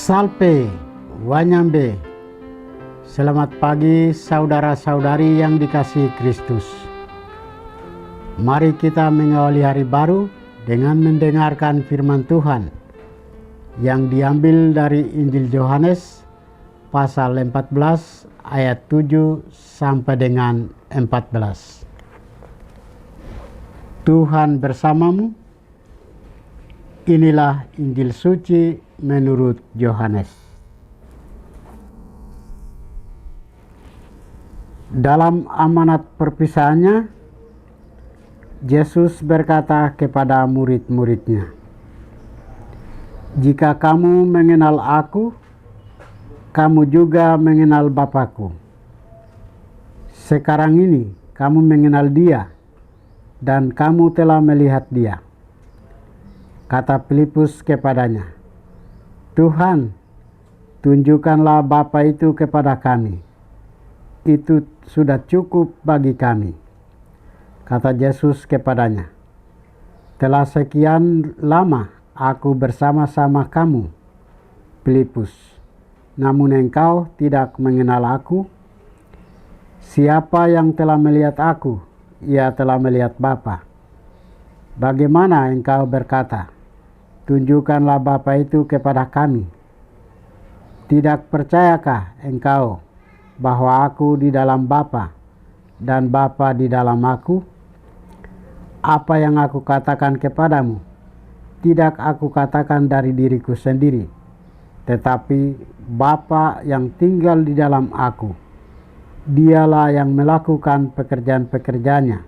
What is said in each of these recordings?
Salpe Wanyambe. Selamat pagi saudara-saudari yang dikasihi Kristus. Mari kita mengawali hari baru dengan mendengarkan firman Tuhan yang diambil dari Injil Yohanes pasal 14 ayat 7 sampai dengan 14. Tuhan bersamamu. Inilah Injil suci menurut Yohanes. Dalam amanat perpisahannya, Yesus berkata kepada murid-muridnya, "Jika kamu mengenal Aku, kamu juga mengenal Bapa-Ku. Sekarang ini kamu mengenal Dia, dan kamu telah melihat Dia." Kata Filipus kepadanya, "Tuhan, tunjukkanlah Bapa itu kepada kami. Itu sudah cukup bagi kami." Kata Yesus kepadanya, "Telah sekian lama Aku bersama-sama kamu, Filipus, namun engkau tidak mengenal Aku. Siapa yang telah melihat Aku, ia telah melihat Bapa. Bagaimana engkau berkata, 'Tunjukkanlah Bapa itu kepada kami'? Tidak percayakah engkau bahwa Aku di dalam Bapa dan Bapa di dalam Aku? Apa yang Aku katakan kepadamu, tidak Aku katakan dari diriku sendiri, tetapi Bapa yang tinggal di dalam Aku, Dialah yang melakukan pekerjaan-pekerjaannya.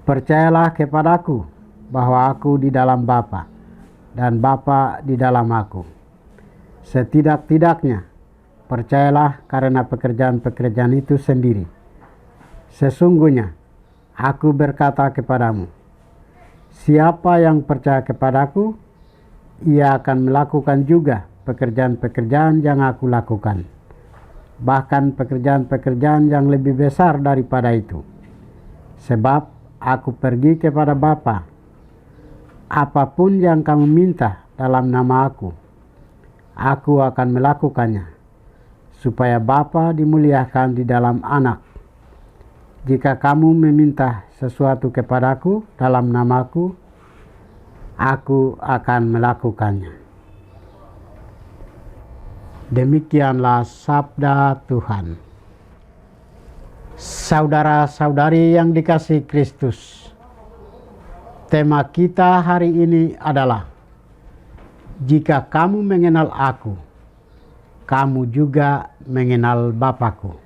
Percayalah kepadaku bahwa Aku di dalam Bapa dan Bapa di dalam Aku. Setidak-tidaknya percayalah karena pekerjaan-pekerjaan itu sendiri. Sesungguhnya Aku berkata kepadamu, siapa yang percaya kepadaku, ia akan melakukan juga pekerjaan-pekerjaan yang Aku lakukan. Bahkan pekerjaan-pekerjaan yang lebih besar daripada itu. Sebab Aku pergi kepada Bapa. Apapun yang kamu minta dalam nama Aku akan melakukannya, supaya Bapa dimuliakan di dalam Anak. Jika kamu meminta sesuatu kepadaku dalam namaku, Aku akan melakukannya." Demikianlah sabda Tuhan. Saudara-saudari yang dikasihi Kristus, tema kita hari ini adalah jika kamu mengenal Aku, kamu juga mengenal Bapa-Ku.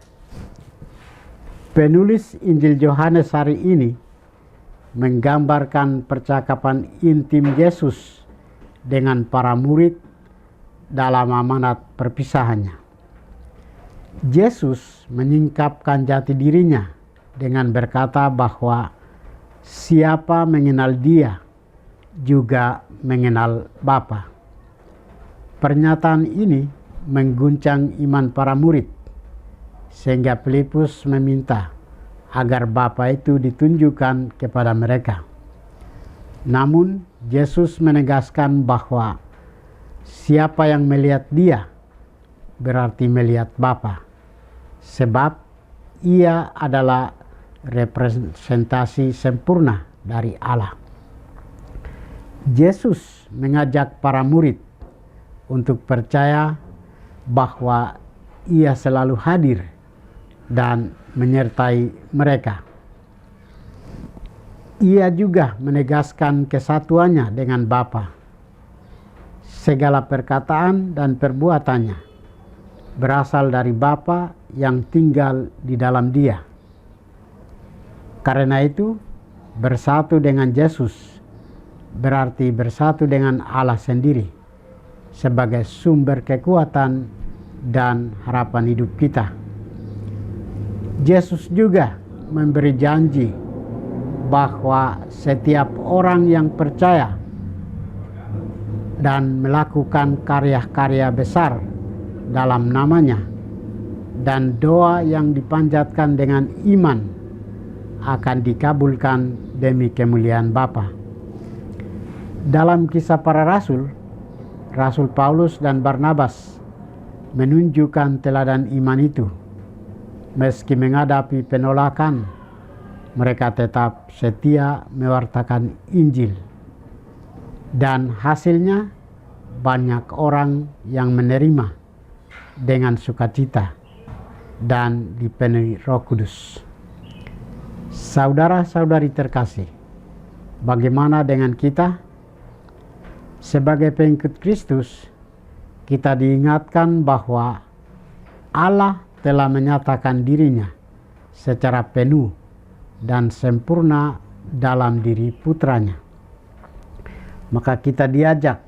Penulis Injil Yohanes hari ini menggambarkan percakapan intim Yesus dengan para murid dalam amanat perpisahannya. Yesus menyingkapkan jati dirinya dengan berkata bahwa siapa mengenal Dia juga mengenal Bapa. Pernyataan ini mengguncang iman para murid, sehingga Filipus meminta agar Bapa itu ditunjukkan kepada mereka. Namun Yesus menegaskan bahwa siapa yang melihat Dia berarti melihat Bapa, sebab Ia adalah representasi sempurna dari Allah. Yesus mengajak para murid untuk percaya bahwa Ia selalu hadir dan menyertai mereka. Ia juga menegaskan kesatuannya dengan Bapa. Segala perkataan dan perbuatannya berasal dari Bapa yang tinggal di dalam Dia. Karena itu, bersatu dengan Yesus berarti bersatu dengan Allah sendiri sebagai sumber kekuatan dan harapan hidup kita. Yesus juga memberi janji bahwa setiap orang yang percaya dan melakukan karya-karya besar dalam namanya dan doa yang dipanjatkan dengan iman akan dikabulkan demi kemuliaan Bapa. Dalam Kisah Para Rasul, Rasul Paulus dan Barnabas menunjukkan teladan iman itu. Meski menghadapi penolakan, mereka tetap setia mewartakan Injil. Dan hasilnya banyak orang yang menerima dengan sukacita dan dipenuhi Roh Kudus. Saudara-saudari terkasih, bagaimana dengan kita? Sebagai pengikut Kristus, kita diingatkan bahwa Allah telah menyatakan dirinya secara penuh dan sempurna dalam diri putranya. Maka kita diajak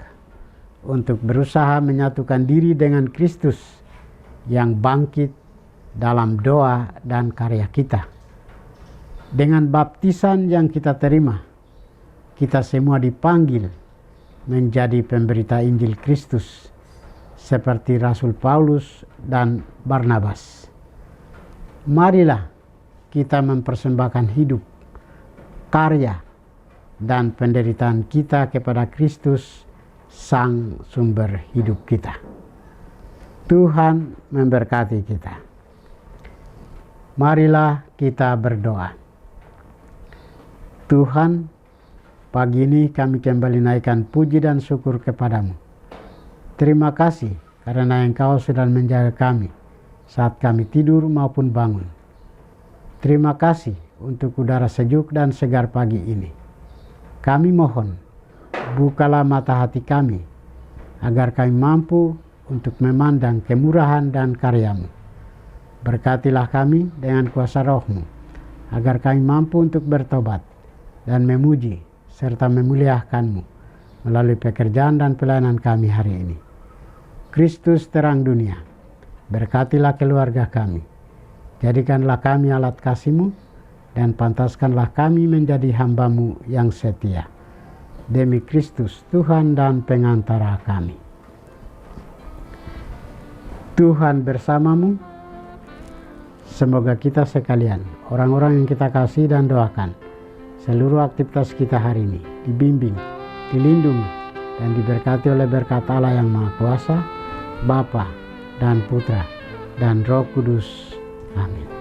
untuk berusaha menyatukan diri dengan Kristus yang bangkit dalam doa dan karya kita. Dengan baptisan yang kita terima, kita semua dipanggil menjadi pemberita Injil Kristus seperti Rasul Paulus dan Barnabas. Marilah kita mempersembahkan hidup, karya, dan penderitaan kita kepada Kristus, Sang Sumber hidup kita. Tuhan memberkati kita. Marilah kita berdoa. Tuhan, pagi ini kami kembali naikkan puji dan syukur kepadamu. Terima kasih karena Engkau sudah menjaga kami saat kami tidur maupun bangun. Terima kasih untuk udara sejuk dan segar pagi ini. Kami mohon, bukalah mata hati kami, agar kami mampu untuk memandang kemurahan dan karya-Mu. Berkatilah kami dengan kuasa Roh-Mu, agar kami mampu untuk bertobat dan memuji serta memuliakan-Mu melalui pekerjaan dan pelayanan kami hari ini. Kristus terang dunia, berkatilah keluarga kami. Jadikanlah kami alat kasih-Mu dan pantaskanlah kami menjadi hamba-Mu yang setia. Demi Kristus Tuhan dan pengantara kami. Tuhan bersamamu. Semoga kita sekalian, orang-orang yang kita kasih dan doakan, seluruh aktivitas kita hari ini dibimbing, dilindungi, dan diberkati oleh berkat Allah yang Maha Kuasa, Bapa dan Putra dan Roh Kudus. Amin.